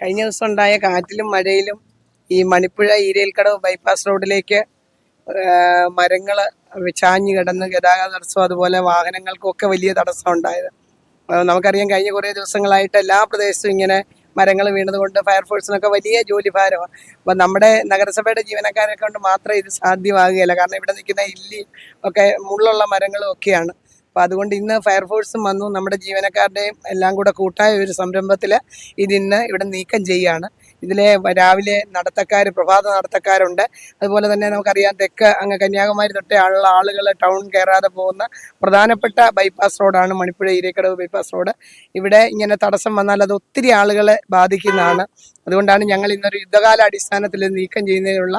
കഴിഞ്ഞ ദിവസം ഉണ്ടായ കാറ്റിലും മഴയിലും ഈ മണിപ്പുഴ ഈരേൽക്കടവ് ബൈപ്പാസ് റോഡിലേക്ക് മരങ്ങൾ ചാഞ്ഞു കിടന്ന് ഗതാഗത തടസ്സം, അതുപോലെ വാഹനങ്ങൾക്കൊക്കെ വലിയ തടസ്സം ഉണ്ടായത്. നമുക്കറിയാം, കഴിഞ്ഞ കുറേ ദിവസങ്ങളായിട്ട് എല്ലാ പ്രദേശത്തും ഇങ്ങനെ മരങ്ങൾ വീണതുകൊണ്ട് ഫയർഫോഴ്സിനൊക്കെ വലിയ ജോലി ഭാരമാണ്. അപ്പം നമ്മുടെ നഗരസഭയുടെ ജീവനക്കാരെ കൊണ്ട് മാത്രം ഇത് സാധ്യമാകുകയില്ല. കാരണം ഇവിടെ നിൽക്കുന്ന ഇല്ലി ഒക്കെ മുള്ളുള്ള മരങ്ങളും ഒക്കെയാണ്. അപ്പോൾ അതുകൊണ്ട് ഇന്ന് ഫയർഫോഴ്സും വന്നു. നമ്മുടെ ജീവനക്കാരുടെയും എല്ലാം കൂടെ കൂട്ടായ ഒരു സംരംഭത്തിൽ ഇതിന്ന് ഇവിടെ നീക്കം ചെയ്യുകയാണ്. ഇതിലെ രാവിലെ പ്രഭാത നടത്തക്കാരുണ്ട്. അതുപോലെ തന്നെ നമുക്കറിയാം, തെക്ക് അങ്ങ് കന്യാകുമാരി തൊട്ടേ ആളുകൾ ടൗൺ കയറാതെ പോകുന്ന പ്രധാനപ്പെട്ട ബൈപ്പാസ് റോഡാണ് മണിപ്പുഴ ഈരേക്കടവ് ബൈപ്പാസ് റോഡ്. ഇവിടെ ഇങ്ങനെ തടസ്സം വന്നാൽ അത് ഒത്തിരി ആളുകളെ ബാധിക്കുന്നതാണ്. അതുകൊണ്ടാണ് ഞങ്ങൾ ഇന്നൊരു യുദ്ധകാല അടിസ്ഥാനത്തിൽ നീക്കം ചെയ്യുന്നതിനുള്ള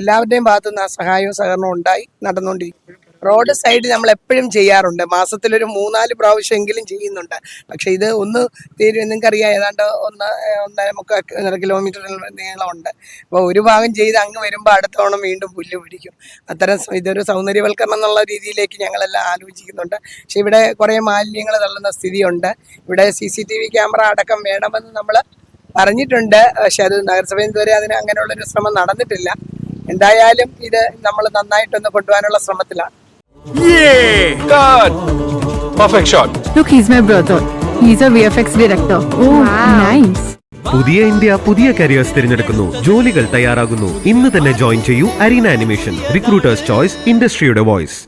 എല്ലാവരുടെയും ഭാഗത്തുനിന്ന് ആ സഹായവും സഹകരണവും ഉണ്ടായി നടന്നുകൊണ്ടിരിക്കും. റോഡ് സൈഡ് നമ്മൾ എപ്പോഴും ചെയ്യാറുണ്ട്. മാസത്തിലൊരു 3-4 പ്രാവശ്യമെങ്കിലും ചെയ്യുന്നുണ്ട്. പക്ഷേ ഇത് നിങ്ങൾക്കറിയാം, ഏതാണ്ട് 1.5 കിലോമീറ്റർ നീളമുണ്ട്. അപ്പോൾ ഒരു ഭാഗം ചെയ്ത് അങ്ങ് വരുമ്പോൾ അടുത്ത തവണ വീണ്ടും പുല്ല് പിടിക്കും. ഇതൊരു സൗന്ദര്യവൽക്കരണം എന്നുള്ള രീതിയിലേക്ക് ഞങ്ങളെല്ലാം ആലോചിക്കുന്നുണ്ട്. പക്ഷെ ഇവിടെ കുറേ മാലിന്യങ്ങൾ തള്ളുന്ന സ്ഥിതിയുണ്ട്. ഇവിടെ CCTV ക്യാമറ അടക്കം വേണമെന്ന് നമ്മൾ പറഞ്ഞിട്ടുണ്ട്. പക്ഷെ അത് നഗരസഭയിൽ ഇതുവരെ അങ്ങനെയുള്ളൊരു ശ്രമം നടന്നിട്ടില്ല. എന്തായാലും ഇത് നമ്മൾ നന്നായിട്ടൊന്ന് കൊണ്ടുപോകാനുള്ള ശ്രമത്തിലാണ്. Yeah! Cut! Perfect shot. Look, he's my brother. He's a VFX director. Oh, wow. Nice. പുതിയ ഇന്ത്യ പുതിയ കരിയേഴ്സ് തിരഞ്ഞെടുക്കുന്നു. ജോലികൾ തയ്യാറാകുന്നു. ഇന്ന് തന്നെ ജോയിൻ ചെയ്യൂ അരീന ആനിമേഷൻ. റിക്രൂട്ടേഴ്സ് ചോയ്സ്, ഇൻഡസ്ട്രിയുടെ വോയിസ്.